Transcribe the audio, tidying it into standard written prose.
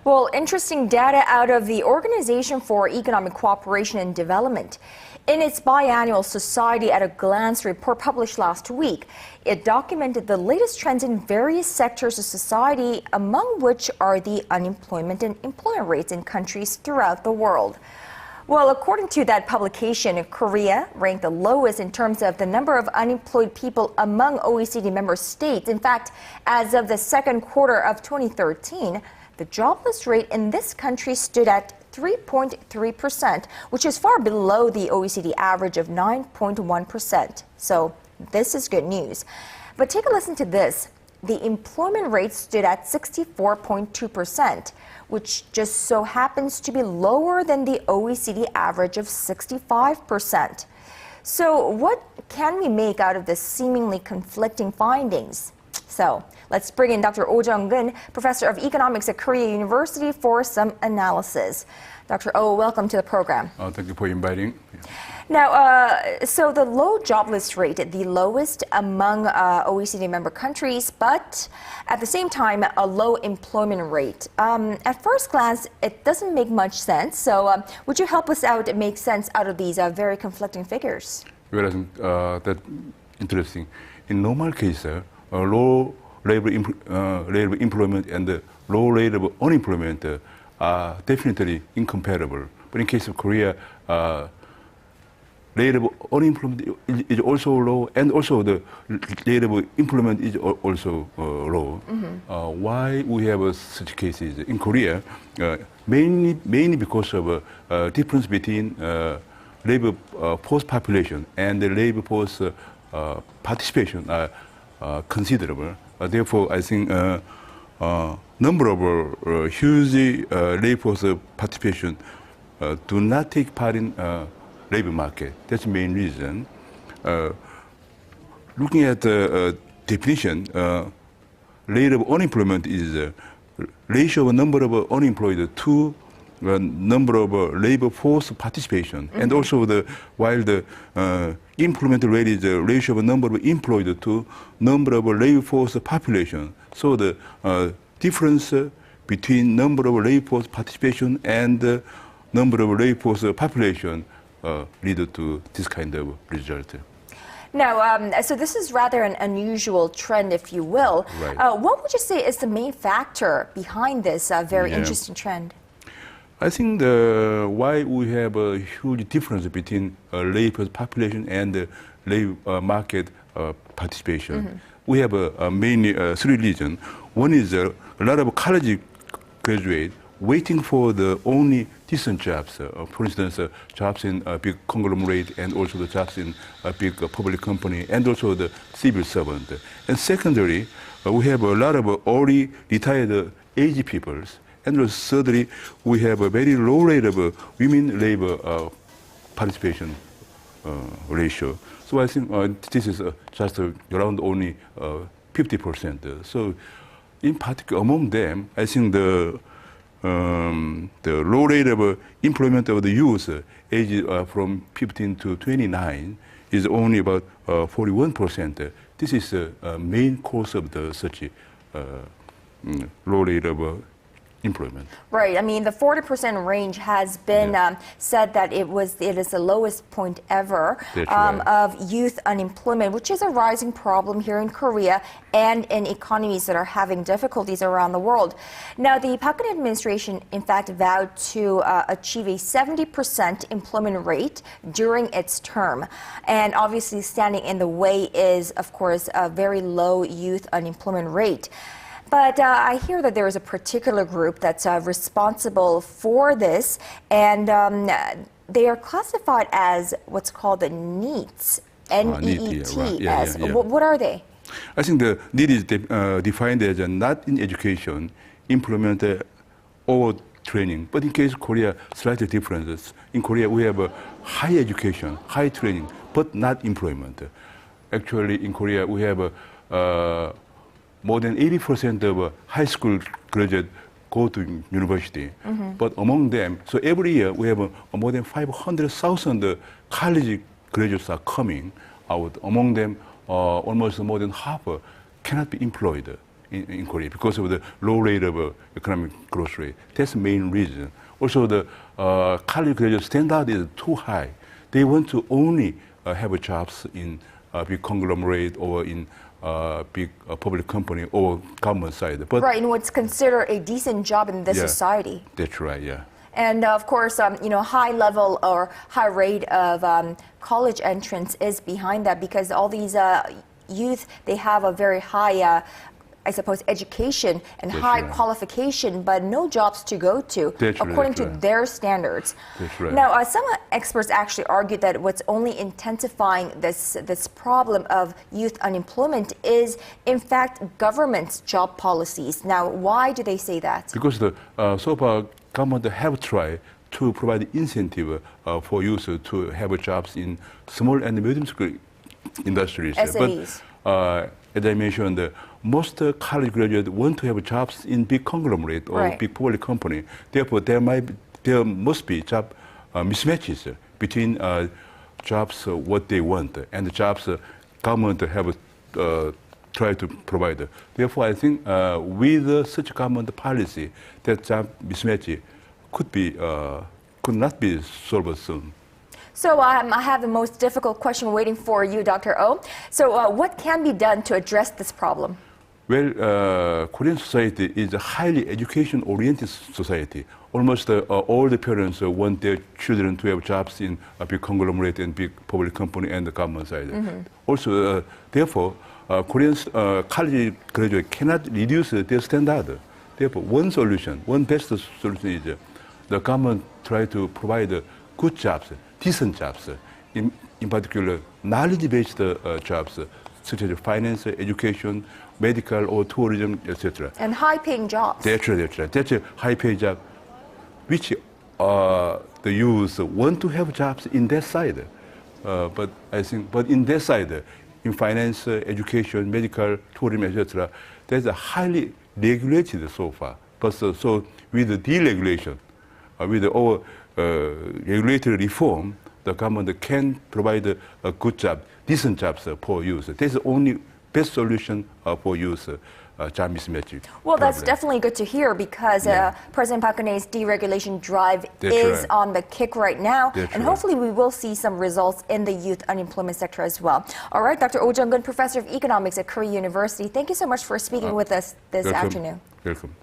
Well, interesting data out of the Organization for Economic Cooperation and Development. In its biannual Society at a Glance report published last week, it documented the latest trends in various sectors of society, among which are the unemployment and employment rates in countries throughout the world. Well, according to that publication, Korea ranked the lowest in terms of the number of unemployed people among OECD member states. In fact, as of the second quarter of 2013, the jobless rate in this country stood at 3.3%, which is far below the OECD average of 9.1%. So this is good news. But take a listen to this. The employment rate stood at 64.2%, which just so happens to be lower than the OECD average of 65%. So what can we make out of this seemingly conflicting findings? So let's bring in Dr. Oh Jung-gun, professor of economics at Korea University, for some analysis. Dr. Oh, welcome to the program. Thank you for inviting. Now, so the low jobless rate, the lowest among OECD member countries, but at the same time, a low employment rate. At first glance, it doesn't make much sense. So would you help us out make sense out of these very conflicting figures? Well, I think that's interesting. In normal case, low labor employment and low rate of unemployment are definitely incomparable. But in case of Korea, rate of unemployment is also low, and also the rate of employment is also low. Mm-hmm. Why we have such cases in Korea? Mainly because of difference between labor force population and the labor force participation are considerable. Therefore, I think number of huge labor force participation do not take part in labor market. That's the main reason. Looking at the definition, rate of unemployment is ratio of number of unemployed to number of labor force participation, mm-hmm. and also while the employment rate is the ratio of number of employed to number of labor force population. So the difference between number of labor force participation and number of labor force population lead to this kind of result. Now, so this is rather an unusual trend, if you will. Right. What would you say is the main factor behind this very interesting trend? I think why we have a huge difference between labor population and labor market participation. Mm-hmm. We have mainly three reasons. One is a lot of college graduates waiting for the only decent jobs. For instance, jobs in a big conglomerate, and also the jobs in a big public company, and also the civil servant. And secondly, we have a lot of early retired aged people. And thirdly, we have a very low rate of women labor participation ratio. So I think this is just around only 50%. So in particular, among them, I think the low rate of employment of the youth aged from 15 to 29 is only about 41%. This is the main cause of such low rate of employment. Right. I mean, the 40% range has been said that it is the lowest point ever of youth unemployment, which is a rising problem here in Korea and in economies that are having difficulties around the world. Now, the Park Geun-hye administration, in fact, vowed to achieve a 70% employment rate during its term. And obviously, standing in the way is, of course, a very low youth unemployment rate. But I hear that there is a particular group that's responsible for this, and they are classified as what's called the NEETs, N-E-E-T-S. What are they? I think the NEET is defined as not in education, employment, or training. But in case of Korea, slightly different. In Korea, we have high education, high training, but not employment. Actually, in Korea, we have more than 80% of high school graduates go to university. Mm-hmm. But among them, so every year we have more than 500,000 college graduates are coming out. Among them, almost more than half cannot be employed. in Korea because of the low rate of economic growth rate. That's the main reason. Also, the college graduate standard is too high. They want to only have jobs in big conglomerate or in big public company or government side. But Right, and what's considered a decent job in this Yeah. society. that's right, yeah. And of course, high level or high rate of college entrance is behind that because all these youth, they have a very high, I suppose, education and That's high right. qualification, but no jobs to go to That's right, according that's to right. their standards. That's right. Now, some experts actually argue that what's only intensifying this problem of youth unemployment is, in fact, government's job policies. Now, why do they say that? Because the so far government have tried to provide incentive for youth to have jobs in small and medium scale industries. SMEs. But as I mentioned, most college graduates want to have jobs in big conglomerate or Right. big public company. Therefore, there must be job mismatches between jobs what they want and the jobs government have try to provide. Therefore, I think with such government policy, that job mismatch could not be solved soon. So I have the most difficult question waiting for you, Dr. Oh. So what can be done to address this problem? Well, Korean society is a highly education-oriented society. Almost all the parents want their children to have jobs in a big conglomerate and big public company and the government side. Also, therefore, Korean college graduates cannot reduce their standard. Therefore, one best solution is the government try to provide good jobs, decent jobs, in particular knowledge-based jobs such as finance, education, medical or tourism, etc. And high-paying jobs. That's right. That's a high-paid job, which the youth want to have jobs in that side. But in that side, in finance, education, medical, tourism, etc., that's a highly regulated so far. But so with the deregulation, with our regulatory reform, the government can provide a good job, decent jobs for youth. That's the only best solution for youth job mismatch. Well, that's problem. definitely good to hear because President Park Geun-hye's deregulation drive That's is right. on the kick right now. That's and right. hopefully we will see some results in the youth unemployment sector as well. All right, Dr. Oh Jung-gun, Professor of Economics at Korea University, thank you so much for speaking with us this Welcome. afternoon. Welcome.